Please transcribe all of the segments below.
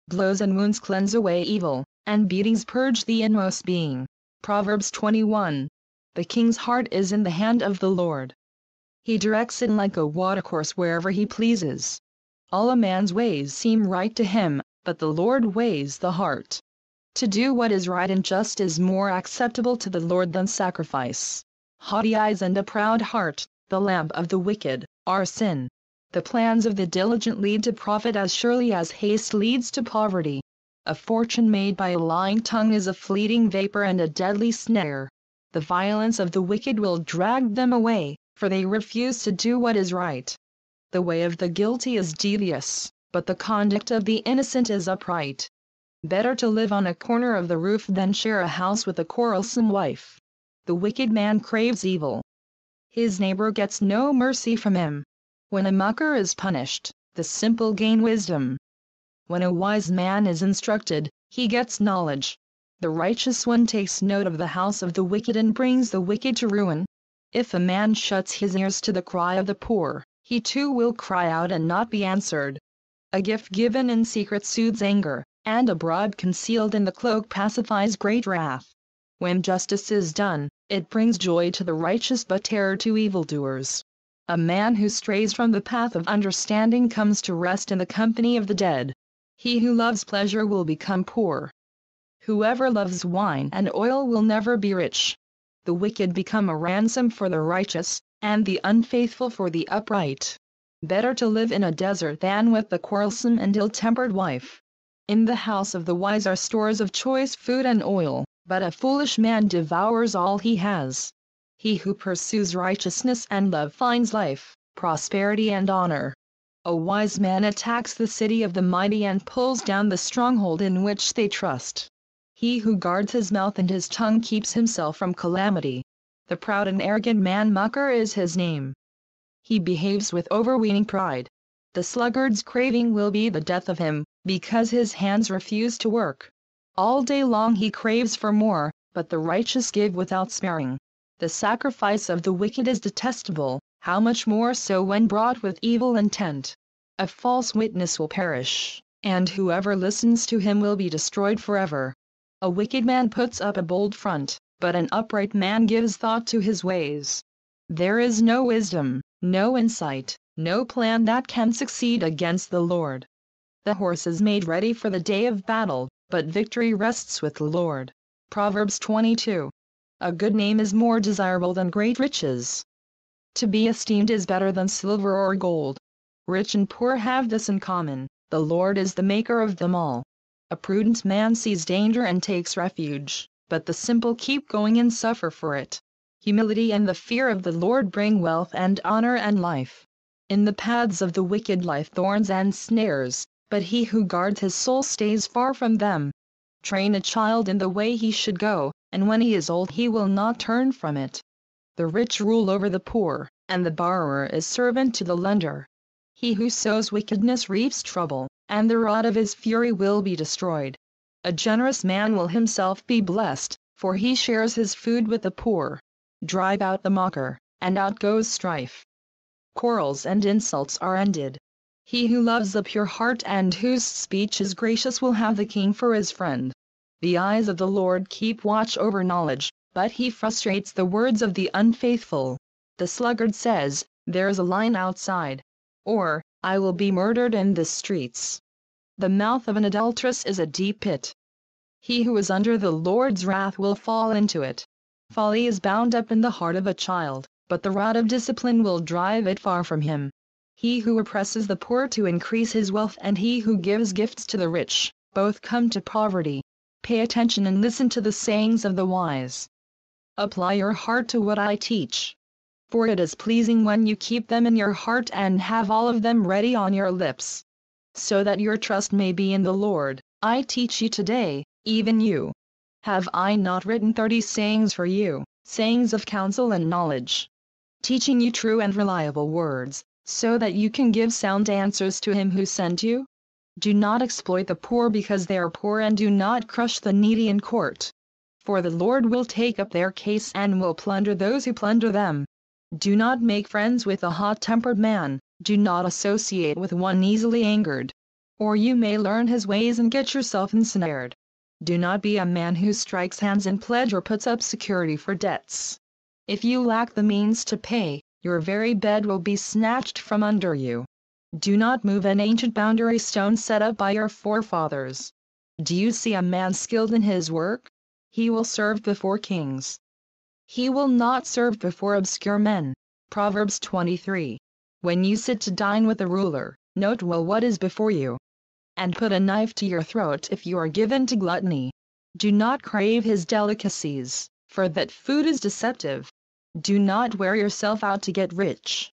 Blows and wounds cleanse away evil, and beatings purge the inmost being. Proverbs 21. The king's heart is in the hand of the Lord. He directs it like a watercourse wherever he pleases. All a man's ways seem right to him, but the Lord weighs the heart. To do what is right and just is more acceptable to the Lord than sacrifice. Haughty eyes and a proud heart, the lamp of the wicked, are sin. The plans of the diligent lead to profit as surely as haste leads to poverty. A fortune made by a lying tongue is a fleeting vapor and a deadly snare. The violence of the wicked will drag them away, for they refuse to do what is right. The way of the guilty is devious, but the conduct of the innocent is upright. Better to live on a corner of the roof than share a house with a quarrelsome wife. The wicked man craves evil. His neighbor gets no mercy from him. When a mocker is punished, the simple gain wisdom. When a wise man is instructed, he gets knowledge. The righteous one takes note of the house of the wicked and brings the wicked to ruin. If a man shuts his ears to the cry of the poor, he too will cry out and not be answered. A gift given in secret soothes anger, and a bribe concealed in the cloak pacifies great wrath. When justice is done, it brings joy to the righteous but terror to evildoers. A man who strays from the path of understanding comes to rest in the company of the dead. He who loves pleasure will become poor. Whoever loves wine and oil will never be rich. The wicked become a ransom for the righteous, and the unfaithful for the upright. Better to live in a desert than with the quarrelsome and ill-tempered wife. In the house of the wise are stores of choice food and oil, but a foolish man devours all he has. He who pursues righteousness and love finds life, prosperity and honor. A wise man attacks the city of the mighty and pulls down the stronghold in which they trust. He who guards his mouth and his tongue keeps himself from calamity. The proud and arrogant man mocker is his name. He behaves with overweening pride. The sluggard's craving will be the death of him, because his hands refuse to work. All day long he craves for more, but the righteous give without sparing. The sacrifice of the wicked is detestable, how much more so when brought with evil intent. A false witness will perish, and whoever listens to him will be destroyed forever. A wicked man puts up a bold front, but an upright man gives thought to his ways. There is no wisdom, no insight, no plan that can succeed against the Lord. The horse is made ready for the day of battle, but victory rests with the Lord. Proverbs 22. A good name is more desirable than great riches. To be esteemed is better than silver or gold. Rich and poor have this in common: the Lord is the maker of them all. A prudent man sees danger and takes refuge, but the simple keep going and suffer for it. Humility and the fear of the Lord bring wealth and honor and life. In the paths of the wicked lie thorns and snares, but he who guards his soul stays far from them. Train a child in the way he should go, and when he is old he will not turn from it. The rich rule over the poor, and the borrower is servant to the lender. He who sows wickedness reaps trouble, and the rod of his fury will be destroyed. A generous man will himself be blessed, for he shares his food with the poor. Drive out the mocker, and out goes strife. Quarrels and insults are ended. He who loves a pure heart and whose speech is gracious will have the king for his friend. The eyes of the Lord keep watch over knowledge, but he frustrates the words of the unfaithful. The sluggard says, "There's a lion outside," or, "I will be murdered in the streets." The mouth of an adulteress is a deep pit. He who is under the Lord's wrath will fall into it. Folly is bound up in the heart of a child, but the rod of discipline will drive it far from him. He who oppresses the poor to increase his wealth and he who gives gifts to the rich, both come to poverty. Pay attention and listen to the sayings of the wise. Apply your heart to what I teach. For it is pleasing when you keep them in your heart and have all of them ready on your lips. So that your trust may be in the Lord, I teach you today, even you. Have I not written 30 sayings for you, sayings of counsel and knowledge? Teaching you true and reliable words, so that you can give sound answers to him who sent you? Do not exploit the poor because they are poor, and do not crush the needy in court. For the Lord will take up their case and will plunder those who plunder them. Do not make friends with a hot-tempered man, do not associate with one easily angered. or you may learn his ways and get yourself ensnared. Do not be a man who strikes hands in pledge or puts up security for debts. If you lack the means to pay, your very bed will be snatched from under you. Do not move an ancient boundary stone set up by your forefathers. Do you see a man skilled in his work? He will serve before kings. He will not serve before obscure men. Proverbs 23. When you sit to dine with a ruler, note well what is before you, and put a knife to your throat if you are given to gluttony. Do not crave his delicacies, for that food is deceptive. Do not wear yourself out to get rich.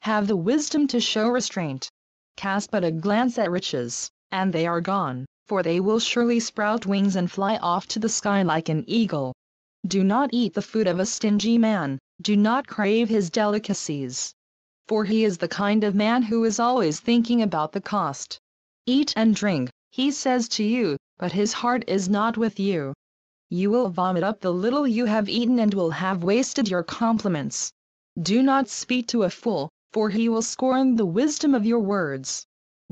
Have the wisdom to show restraint. Cast but a glance at riches, and they are gone, for they will surely sprout wings and fly off to the sky like an eagle. Do not eat the food of a stingy man, do not crave his delicacies, for he is the kind of man who is always thinking about the cost. Eat and drink, he says to you, but his heart is not with you. You will vomit up the little you have eaten and will have wasted your compliments. Do not speak to a fool, for he will scorn the wisdom of your words.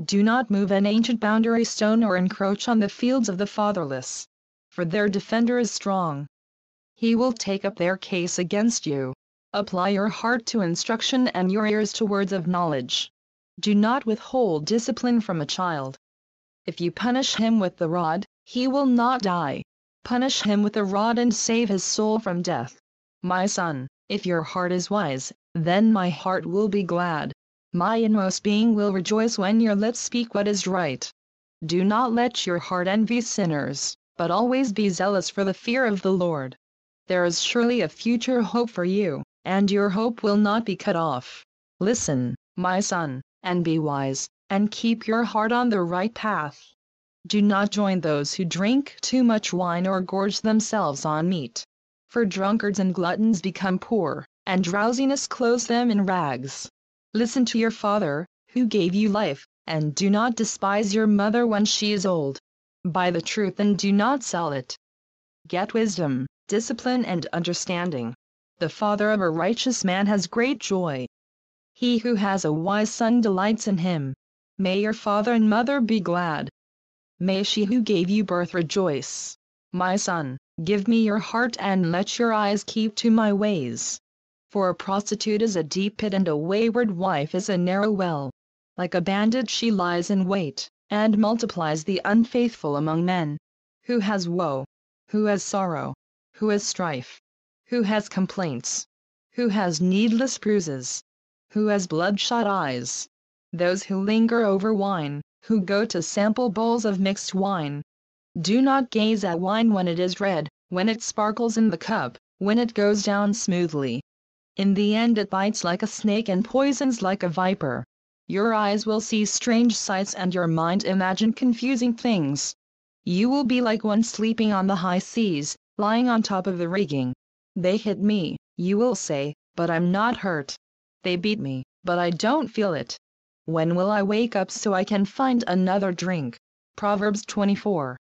Do not move an ancient boundary stone or encroach on the fields of the fatherless, for their defender is strong. He will take up their case against you. Apply your heart to instruction and your ears to words of knowledge. Do not withhold discipline from a child. If you punish him with the rod, he will not die. Punish him with the rod and save his soul from death. My son, if your heart is wise, then my heart will be glad. My inmost being will rejoice when your lips speak what is right. Do not let your heart envy sinners, but always be zealous for the fear of the Lord. There is surely a future hope for you, and your hope will not be cut off. Listen, my son, and be wise, and keep your heart on the right path. Do not join those who drink too much wine or gorge themselves on meat. For drunkards and gluttons become poor, and drowsiness clothes them in rags. Listen to your father, who gave you life, and do not despise your mother when she is old. Buy the truth and do not sell it. Get wisdom, discipline and understanding. The father of a righteous man has great joy. He who has a wise son delights in him. May your father and mother be glad. May she who gave you birth rejoice. My son, give me your heart and let your eyes keep to my ways. For a prostitute is a deep pit and a wayward wife is a narrow well. Like a bandit she lies in wait, and multiplies the unfaithful among men. Who has woe? Who has sorrow? Who has strife? Who has complaints? Who has needless bruises? Who has bloodshot eyes? Those who linger over wine, who go to sample bowls of mixed wine. Do not gaze at wine when it is red, when it sparkles in the cup, when it goes down smoothly. In the end it bites like a snake and poisons like a viper. Your eyes will see strange sights and your mind imagine confusing things. You will be like one sleeping on the high seas, lying on top of the rigging. They hit me, you will say, but I'm not hurt. They beat me, but I don't feel it. When will I wake up so I can find another drink? Proverbs 24.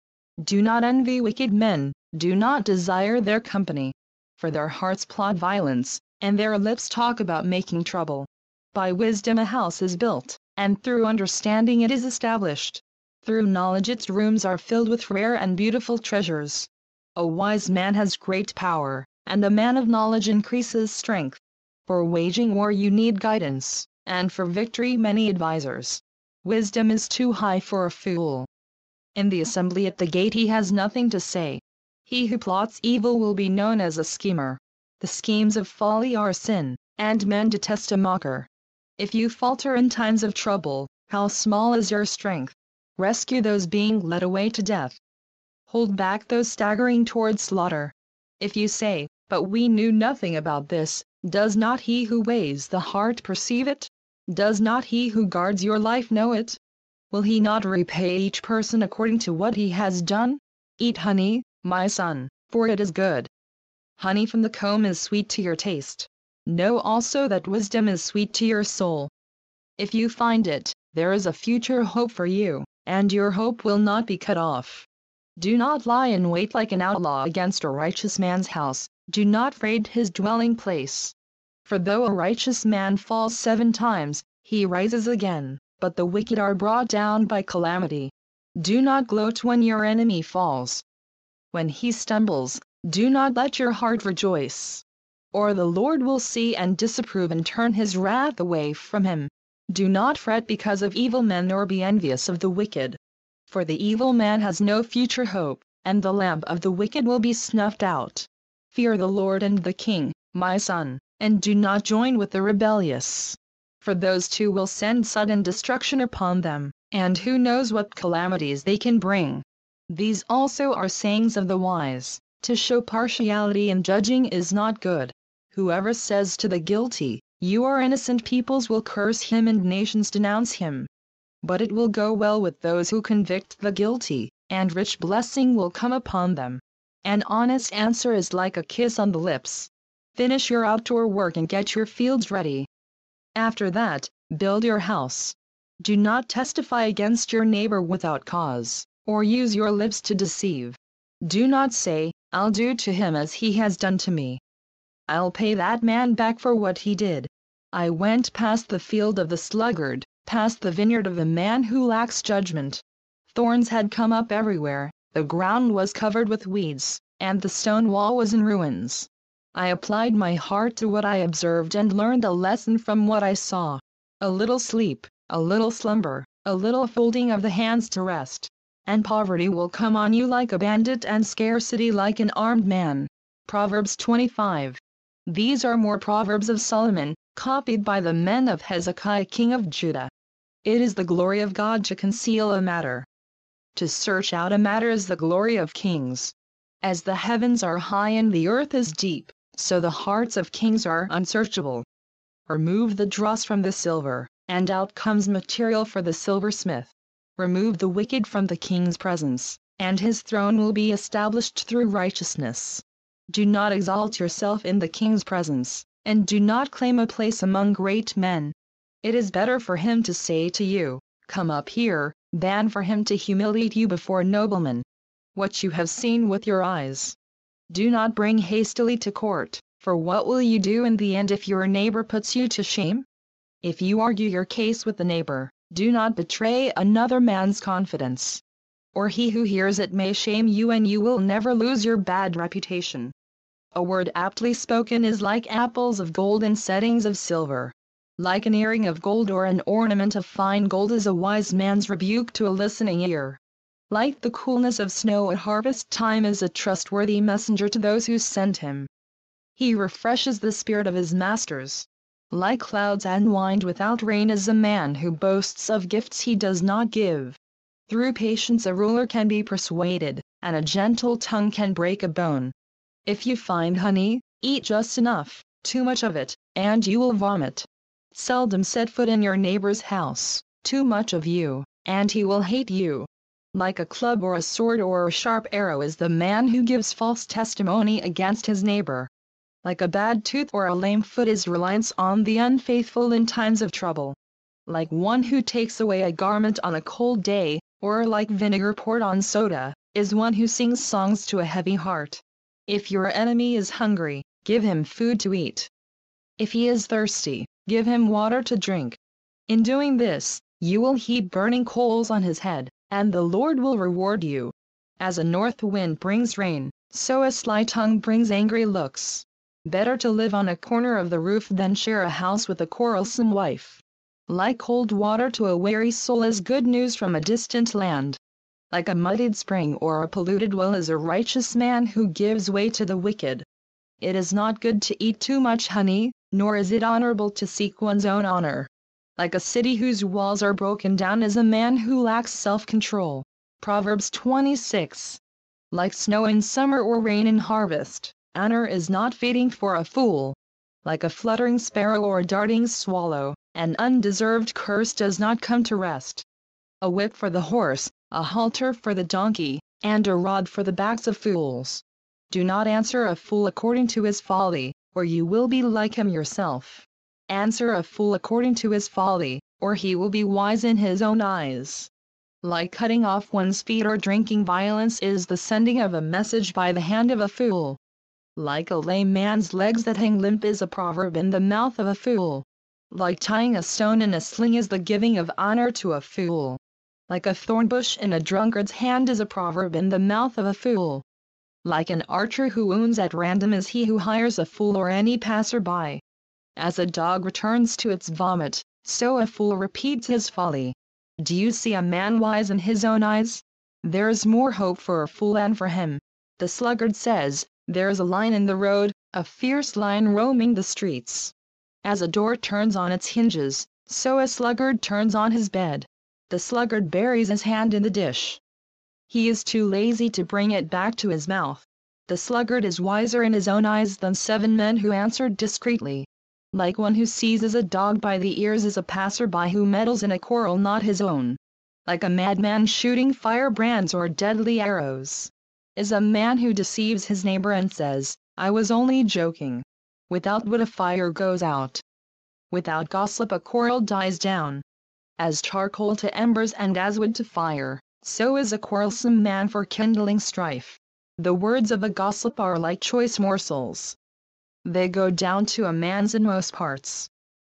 Do not envy wicked men, do not desire their company. For their hearts plot violence, and their lips talk about making trouble. By wisdom a house is built, and through understanding it is established. Through knowledge its rooms are filled with rare and beautiful treasures. A wise man has great power, and a man of knowledge increases strength. For waging war you need guidance, and for victory many advisers. Wisdom is too high for a fool. In the assembly at the gate he has nothing to say. He who plots evil will be known as a schemer. The schemes of folly are sin, and men detest a mocker. If you falter in times of trouble, how small is your strength? Rescue those being led away to death. Hold back those staggering toward slaughter. If you say, but we knew nothing about this, does not he who weighs the heart perceive it? Does not he who guards your life know it? Will he not repay each person according to what he has done? Eat honey, my son, for it is good. Honey from the comb is sweet to your taste. Know also that wisdom is sweet to your soul. If you find it, there is a future hope for you, and your hope will not be cut off. Do not lie in wait like an outlaw against a righteous man's house, do not raid his dwelling place. For though a righteous man falls 7 times, he rises again, but the wicked are brought down by calamity. Do not gloat when your enemy falls. When he stumbles, do not let your heart rejoice. Or the Lord will see and disapprove and turn his wrath away from him. Do not fret because of evil men nor be envious of the wicked. For the evil man has no future hope, and the lamp of the wicked will be snuffed out. Fear the Lord and the King, my son, and do not join with the rebellious. For those two will send sudden destruction upon them, and who knows what calamities they can bring. These also are sayings of the wise: to show partiality in judging is not good. Whoever says to the guilty, "You are innocent," peoples will curse him and nations denounce him. But it will go well with those who convict the guilty, and rich blessing will come upon them. An honest answer is like a kiss on the lips. Finish your outdoor work and get your fields ready. After that, build your house. Do not testify against your neighbor without cause, or use your lips to deceive. Do not say, "I'll do to him as he has done to me. I'll pay that man back for what he did." I went past the field of the sluggard, past the vineyard of the man who lacks judgment. Thorns had come up everywhere, the ground was covered with weeds, and the stone wall was in ruins. I applied my heart to what I observed and learned a lesson from what I saw. A little sleep, a little slumber, a little folding of the hands to rest, and poverty will come on you like a bandit and scarcity like an armed man. Proverbs 25. These are more Proverbs of Solomon, copied by the men of Hezekiah king of Judah. It is the glory of God to conceal a matter. To search out a matter is the glory of kings. As the heavens are high and the earth is deep, so the hearts of kings are unsearchable. Remove the dross from the silver, and out comes material for the silversmith. Remove the wicked from the king's presence, and his throne will be established through righteousness. Do not exalt yourself in the king's presence, and do not claim a place among great men. It is better for him to say to you, "Come up here," than for him to humiliate you before noblemen. What you have seen with your eyes, do not bring hastily to court, for what will you do in the end if your neighbor puts you to shame? If you argue your case with the neighbor, do not betray another man's confidence, or he who hears it may shame you and you will never lose your bad reputation. A word aptly spoken is like apples of gold in settings of silver. Like an earring of gold or an ornament of fine gold is a wise man's rebuke to a listening ear. Like the coolness of snow at harvest time is a trustworthy messenger to those who send him. He refreshes the spirit of his masters. Like clouds and wind without rain is a man who boasts of gifts he does not give. Through patience a ruler can be persuaded, and a gentle tongue can break a bone. If you find honey, eat just enough, too much of it, and you will vomit. Seldom set foot in your neighbor's house, too much of you, and he will hate you. Like a club or a sword or a sharp arrow is the man who gives false testimony against his neighbor. Like a bad tooth or a lame foot is reliance on the unfaithful in times of trouble. Like one who takes away a garment on a cold day, or like vinegar poured on soda, is one who sings songs to a heavy heart. If your enemy is hungry, give him food to eat. If he is thirsty, give him water to drink. In doing this, you will heap burning coals on his head, and the Lord will reward you. As a north wind brings rain, so a sly tongue brings angry looks. Better to live on a corner of the roof than share a house with a quarrelsome wife. Like cold water to a weary soul is good news from a distant land. Like a muddied spring or a polluted well is a righteous man who gives way to the wicked. It is not good to eat too much honey, nor is it honorable to seek one's own honor. Like a city whose walls are broken down is a man who lacks self-control. Proverbs 26. Like snow in summer or rain in harvest, honor is not fading for a fool. Like a fluttering sparrow or a darting swallow, an undeserved curse does not come to rest. A whip for the horse, a halter for the donkey, and a rod for the backs of fools. Do not answer a fool according to his folly, or you will be like him yourself. Answer a fool according to his folly, or he will be wise in his own eyes. Like cutting off one's feet or drinking violence is the sending of a message by the hand of a fool. Like a lame man's legs that hang limp is a proverb in the mouth of a fool. Like tying a stone in a sling is the giving of honor to a fool. Like a thorn bush in a drunkard's hand is a proverb in the mouth of a fool. Like an archer who wounds at random is he who hires a fool or any passer-by. As a dog returns to its vomit, so a fool repeats his folly. Do you see a man wise in his own eyes? There is more hope for a fool than for him. The sluggard says, there is a lion in the road, a fierce lion roaming the streets. As a door turns on its hinges, so a sluggard turns on his bed. The sluggard buries his hand in the dish. He is too lazy to bring it back to his mouth. The sluggard is wiser in his own eyes than 7 men who answered discreetly. Like one who seizes a dog by the ears is a passer-by who meddles in a quarrel not his own. Like a madman shooting firebrands or deadly arrows is a man who deceives his neighbor and says, I was only joking. Without wood a fire goes out. Without gossip a quarrel dies down. As charcoal to embers and as wood to fire, so is a quarrelsome man for kindling strife. The words of a gossip are like choice morsels. They go down to a man's inmost parts.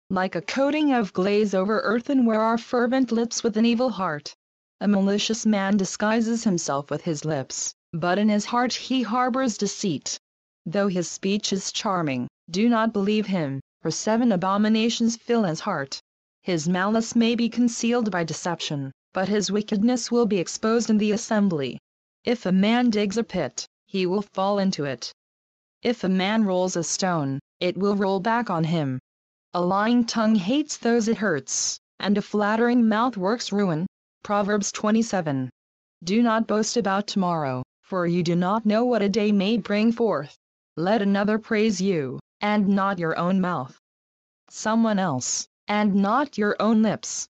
Like a coating of glaze over earthenware are fervent lips with an evil heart. A malicious man disguises himself with his lips, but in his heart he harbors deceit. Though his speech is charming, do not believe him, for 7 abominations fill his heart. His malice may be concealed by deception, but his wickedness will be exposed in the assembly. If a man digs a pit, he will fall into it. If a man rolls a stone, it will roll back on him. A lying tongue hates those it hurts, and a flattering mouth works ruin. Proverbs 27. Do not boast about tomorrow, for you do not know what a day may bring forth. Let another praise you, and not your own mouth. Someone else, and not your own lips.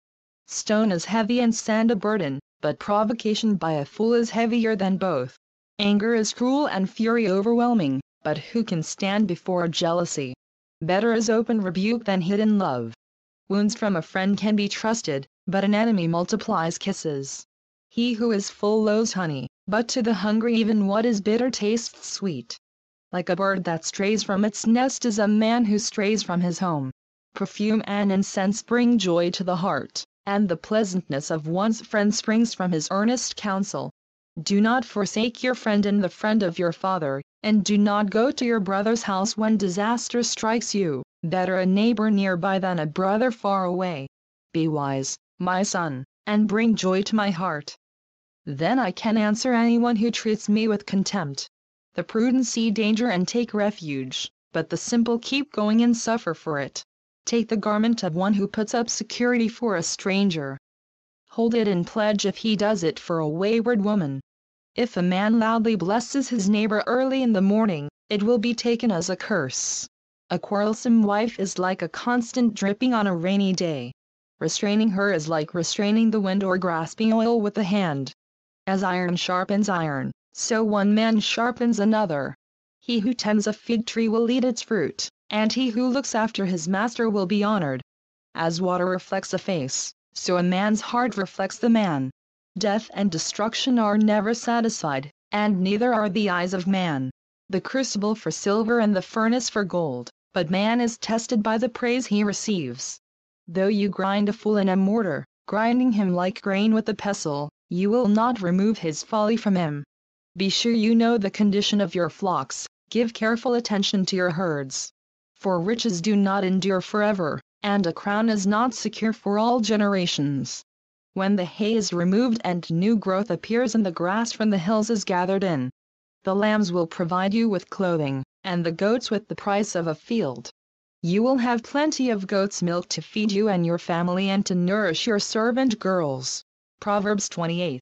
Stone is heavy and sand a burden, but provocation by a fool is heavier than both. Anger is cruel and fury overwhelming, but who can stand before jealousy? Better is open rebuke than hidden love. Wounds from a friend can be trusted, but an enemy multiplies kisses. He who is full loathes honey, but to the hungry even what is bitter tastes sweet. Like a bird that strays from its nest is a man who strays from his home. Perfume and incense bring joy to the heart, and the pleasantness of one's friend springs from his earnest counsel. Do not forsake your friend and the friend of your father, and do not go to your brother's house when disaster strikes you. Better a neighbor nearby than a brother far away. Be wise, my son, and bring joy to my heart. Then I can answer anyone who treats me with contempt. The prudent see danger and take refuge, but the simple keep going and suffer for it. Take the garment of one who puts up security for a stranger. Hold it in pledge if he does it for a wayward woman. If a man loudly blesses his neighbor early in the morning, it will be taken as a curse. A quarrelsome wife is like a constant dripping on a rainy day. Restraining her is like restraining the wind or grasping oil with the hand. As iron sharpens iron, so one man sharpens another. He who tends a fig tree will eat its fruit, and he who looks after his master will be honored. As water reflects a face, so a man's heart reflects the man. Death and destruction are never satisfied, and neither are the eyes of man. The crucible for silver and the furnace for gold, but man is tested by the praise he receives. Though you grind a fool in a mortar, grinding him like grain with a pestle, you will not remove his folly from him. Be sure you know the condition of your flocks, give careful attention to your herds. For riches do not endure forever, and a crown is not secure for all generations. When the hay is removed and new growth appears and the grass from the hills is gathered in, the lambs will provide you with clothing, and the goats with the price of a field. You will have plenty of goat's milk to feed you and your family and to nourish your servant girls. Proverbs 28.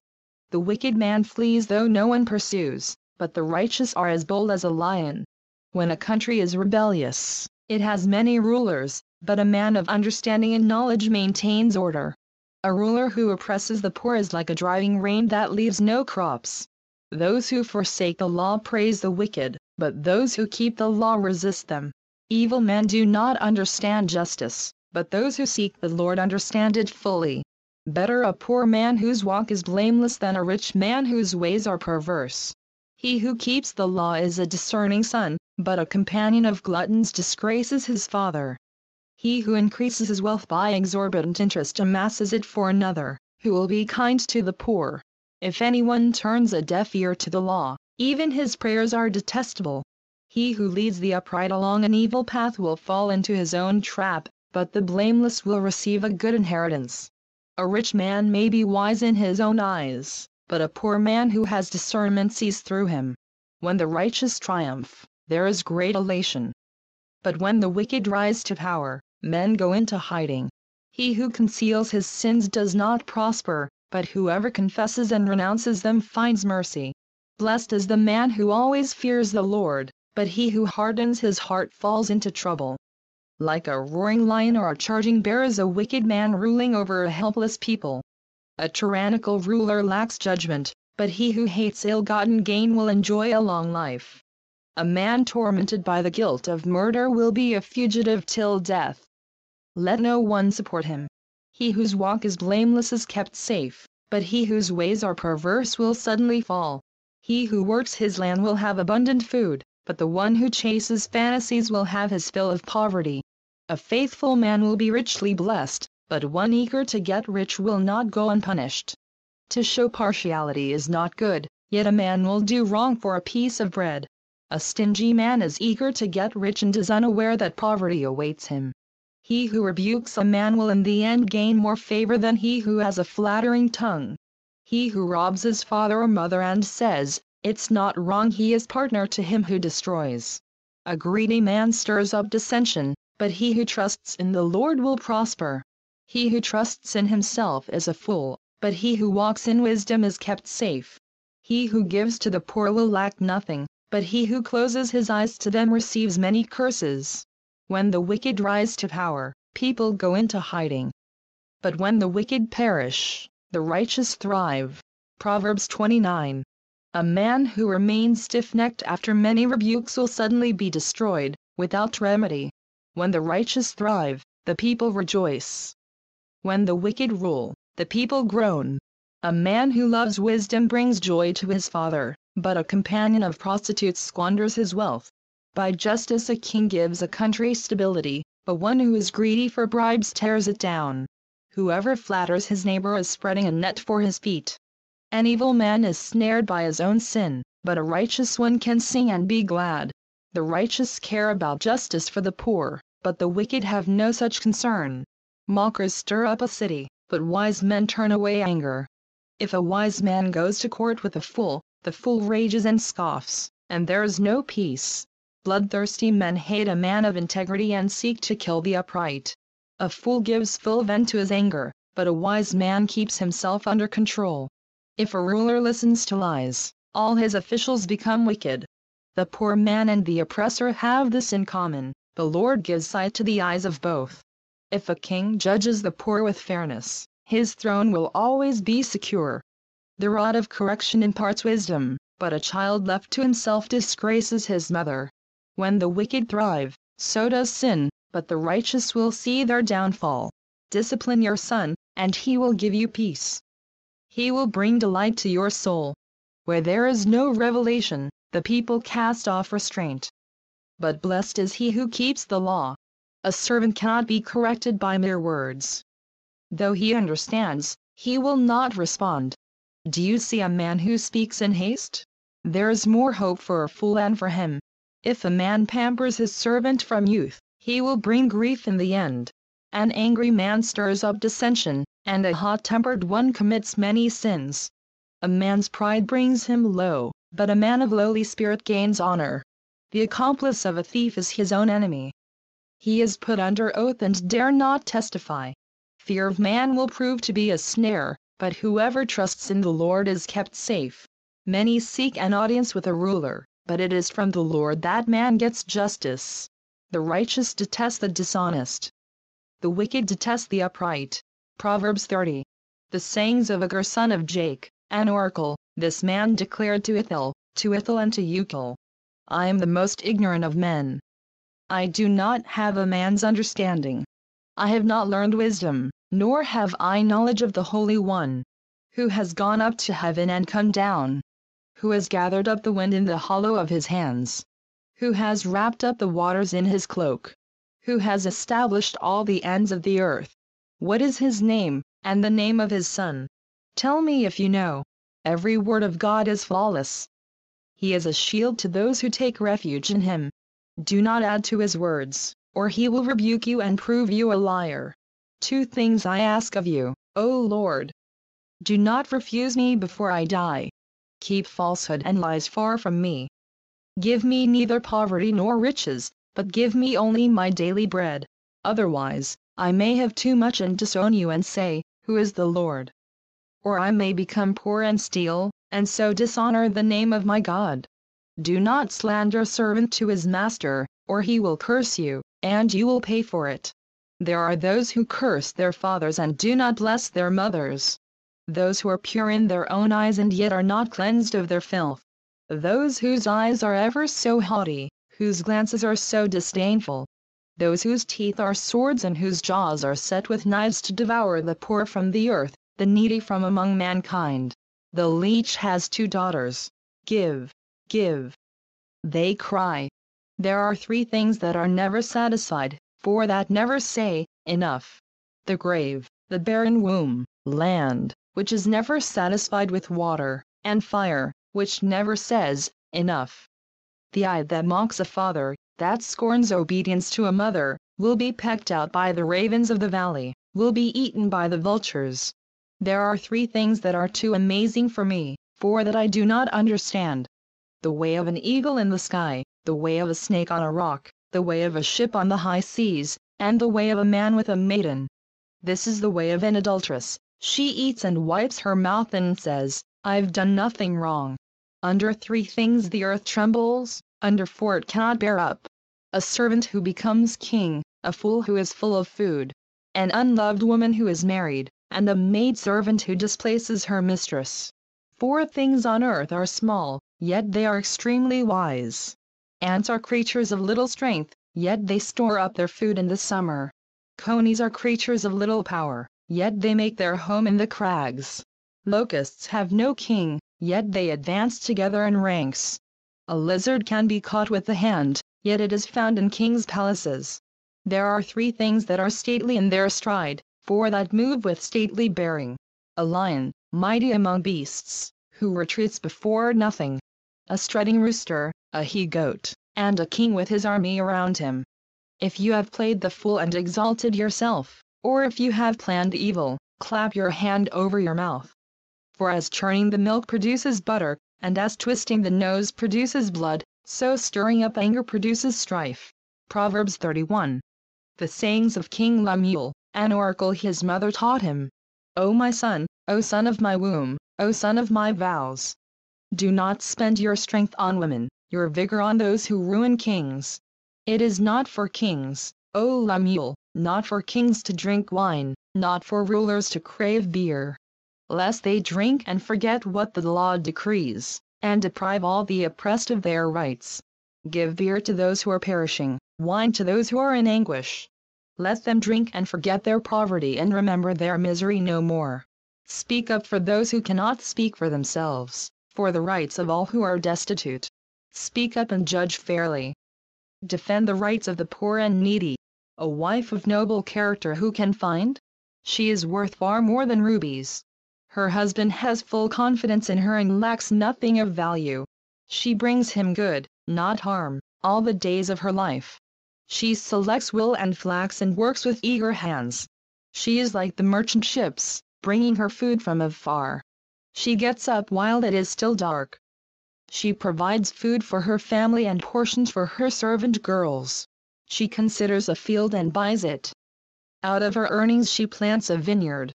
The wicked man flees though no one pursues, but the righteous are as bold as a lion. When a country is rebellious, it has many rulers, but a man of understanding and knowledge maintains order. A ruler who oppresses the poor is like a driving rain that leaves no crops. Those who forsake the law praise the wicked, but those who keep the law resist them. Evil men do not understand justice, but those who seek the Lord understand it fully. Better a poor man whose walk is blameless than a rich man whose ways are perverse. He who keeps the law is a discerning son, but a companion of gluttons disgraces his father. He who increases his wealth by exorbitant interest amasses it for another, who will be kind to the poor. If anyone turns a deaf ear to the law, even his prayers are detestable. He who leads the upright along an evil path will fall into his own trap, but the blameless will receive a good inheritance. A rich man may be wise in his own eyes, but a poor man who has discernment sees through him. When the righteous triumph, there is great elation. But when the wicked rise to power, men go into hiding. He who conceals his sins does not prosper, but whoever confesses and renounces them finds mercy. Blessed is the man who always fears the Lord, but he who hardens his heart falls into trouble. Like a roaring lion or a charging bear is a wicked man ruling over a helpless people. A tyrannical ruler lacks judgment, but he who hates ill-gotten gain will enjoy a long life. A man tormented by the guilt of murder will be a fugitive till death. Let no one support him. He whose walk is blameless is kept safe, but he whose ways are perverse will suddenly fall. He who works his land will have abundant food, but the one who chases fantasies will have his fill of poverty. A faithful man will be richly blessed, but one eager to get rich will not go unpunished. To show partiality is not good, yet a man will do wrong for a piece of bread. A stingy man is eager to get rich and is unaware that poverty awaits him. He who rebukes a man will in the end gain more favor than he who has a flattering tongue. He who robs his father or mother and says, "It's not wrong," he is partner to him who destroys. A greedy man stirs up dissension, but he who trusts in the Lord will prosper. He who trusts in himself is a fool, but he who walks in wisdom is kept safe. He who gives to the poor will lack nothing, but he who closes his eyes to them receives many curses. When the wicked rise to power, people go into hiding. But when the wicked perish, the righteous thrive. Proverbs 29. A man who remains stiff-necked after many rebukes will suddenly be destroyed, without remedy. When the righteous thrive, the people rejoice. When the wicked rule, the people groan. A man who loves wisdom brings joy to his father, but a companion of prostitutes squanders his wealth. By justice a king gives a country stability, but one who is greedy for bribes tears it down. Whoever flatters his neighbor is spreading a net for his feet. An evil man is snared by his own sin, but a righteous one can sing and be glad. The righteous care about justice for the poor, but the wicked have no such concern. Mockers stir up a city, but wise men turn away anger. If a wise man goes to court with a fool, the fool rages and scoffs, and there is no peace. Bloodthirsty men hate a man of integrity and seek to kill the upright. A fool gives full vent to his anger, but a wise man keeps himself under control. If a ruler listens to lies, all his officials become wicked. The poor man and the oppressor have this in common: the Lord gives sight to the eyes of both. If a king judges the poor with fairness, his throne will always be secure. The rod of correction imparts wisdom, but a child left to himself disgraces his mother. When the wicked thrive, so does sin, but the righteous will see their downfall. Discipline your son, and he will give you peace. He will bring delight to your soul. Where there is no revelation, the people cast off restraint. But blessed is he who keeps the law. A servant cannot be corrected by mere words. Though he understands, he will not respond. Do you see a man who speaks in haste? There is more hope for a fool than for him. If a man pampers his servant from youth, he will bring grief in the end. An angry man stirs up dissension, and a hot-tempered one commits many sins. A man's pride brings him low, but a man of lowly spirit gains honor. The accomplice of a thief is his own enemy. He is put under oath and dare not testify. Fear of man will prove to be a snare, but whoever trusts in the Lord is kept safe. Many seek an audience with a ruler, but it is from the Lord that man gets justice. The righteous detest the dishonest. The wicked detest the upright. Proverbs 30. The sayings of Agur son of Jake, an oracle. This man declared to Ithil and to Ucal, I am the most ignorant of men. I do not have a man's understanding. I have not learned wisdom, nor have I knowledge of the Holy One. Who has gone up to heaven and come down? Who has gathered up the wind in the hollow of his hands? Who has wrapped up the waters in his cloak? who has established all the ends of the earth. What is his name, and the name of his son? Tell me if you know. Every word of God is flawless. He is a shield to those who take refuge in him. Do not add to his words, or he will rebuke you and prove you a liar. 2 things I ask of you, O Lord. Do not refuse me before I die. Keep falsehood and lies far from me. Give me neither poverty nor riches, but give me only my daily bread. Otherwise, I may have too much and disown you and say, Who is the Lord? Or I may become poor and steal, and so dishonor the name of my God. Do not slander a servant to his master, or he will curse you, and you will pay for it. There are those who curse their fathers and do not bless their mothers. Those who are pure in their own eyes and yet are not cleansed of their filth. Those whose eyes are ever so haughty, whose glances are so disdainful. Those whose teeth are swords and whose jaws are set with knives to devour the poor from the earth, the needy from among mankind. The leech has 2 daughters. Give, give. They cry. There are 3 things that are never satisfied, 4 that never say, enough. The grave, the barren womb, land, which is never satisfied with water, and fire, which never says, enough. The eye that mocks a father, that scorns obedience to a mother, will be pecked out by the ravens of the valley, will be eaten by the vultures. There are 3 things that are too amazing for me, 4 that I do not understand. The way of an eagle in the sky, the way of a snake on a rock, the way of a ship on the high seas, and the way of a man with a maiden. This is the way of an adulteress. She eats and wipes her mouth and says, I've done nothing wrong. Under 3 things the earth trembles, under 4 it cannot bear up. A servant who becomes king, a fool who is full of food, an unloved woman who is married, and a maidservant who displaces her mistress. 4 things on earth are small, yet they are extremely wise. Ants are creatures of little strength, yet they store up their food in the summer. Conies are creatures of little power, yet they make their home in the crags. Locusts have no king, yet they advance together in ranks. A lizard can be caught with the hand, yet it is found in kings' palaces. There are 3 things that are stately in their stride, 4 that move with stately bearing. A lion, mighty among beasts, who retreats before nothing. A strutting rooster, a he-goat, and a king with his army around him. If you have played the fool and exalted yourself, or if you have planned evil, clap your hand over your mouth. For as churning the milk produces butter, and as twisting the nose produces blood, so stirring up anger produces strife. Proverbs 31. The sayings of King Lemuel, an oracle his mother taught him. O my son, O son of my womb, O son of my vows. Do not spend your strength on women, your vigor on those who ruin kings. It is not for kings, O Lemuel, not for kings to drink wine, not for rulers to crave beer. Lest they drink and forget what the law decrees, and deprive all the oppressed of their rights. Give beer to those who are perishing, wine to those who are in anguish. Let them drink and forget their poverty and remember their misery no more. Speak up for those who cannot speak for themselves, for the rights of all who are destitute. Speak up and judge fairly. Defend the rights of the poor and needy. A wife of noble character who can find? She is worth far more than rubies. Her husband has full confidence in her and lacks nothing of value. She brings him good, not harm, all the days of her life. She selects wool and flax and works with eager hands. She is like the merchant ships, bringing her food from afar. She gets up while it is still dark. She provides food for her family and portions for her servant girls. She considers a field and buys it. Out of her earnings she plants a vineyard.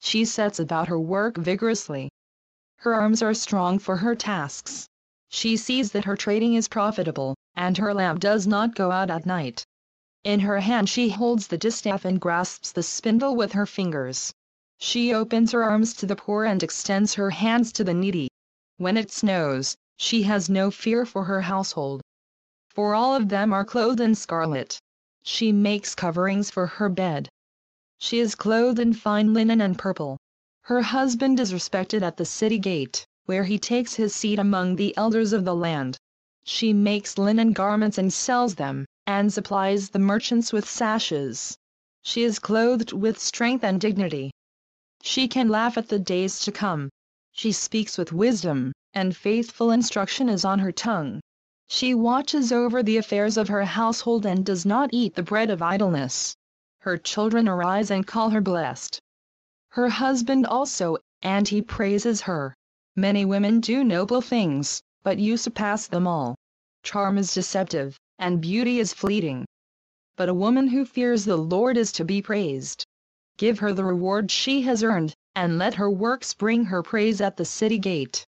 She sets about her work vigorously. Her arms are strong for her tasks. She sees that her trading is profitable, and her lamp does not go out at night. In her hand she holds the distaff and grasps the spindle with her fingers. She opens her arms to the poor and extends her hands to the needy. When it snows, she has no fear for her household, for all of them are clothed in scarlet. She makes coverings for her bed. She is clothed in fine linen and purple. Her husband is respected at the city gate, where he takes his seat among the elders of the land. She makes linen garments and sells them, and supplies the merchants with sashes. She is clothed with strength and dignity. She can laugh at the days to come. She speaks with wisdom, and faithful instruction is on her tongue. She watches over the affairs of her household and does not eat the bread of idleness. Her children arise and call her blessed. Her husband also, and he praises her. Many women do noble things, but you surpass them all. Charm is deceptive, and beauty is fleeting. But a woman who fears the Lord is to be praised. Give her the reward she has earned, and let her works bring her praise at the city gate.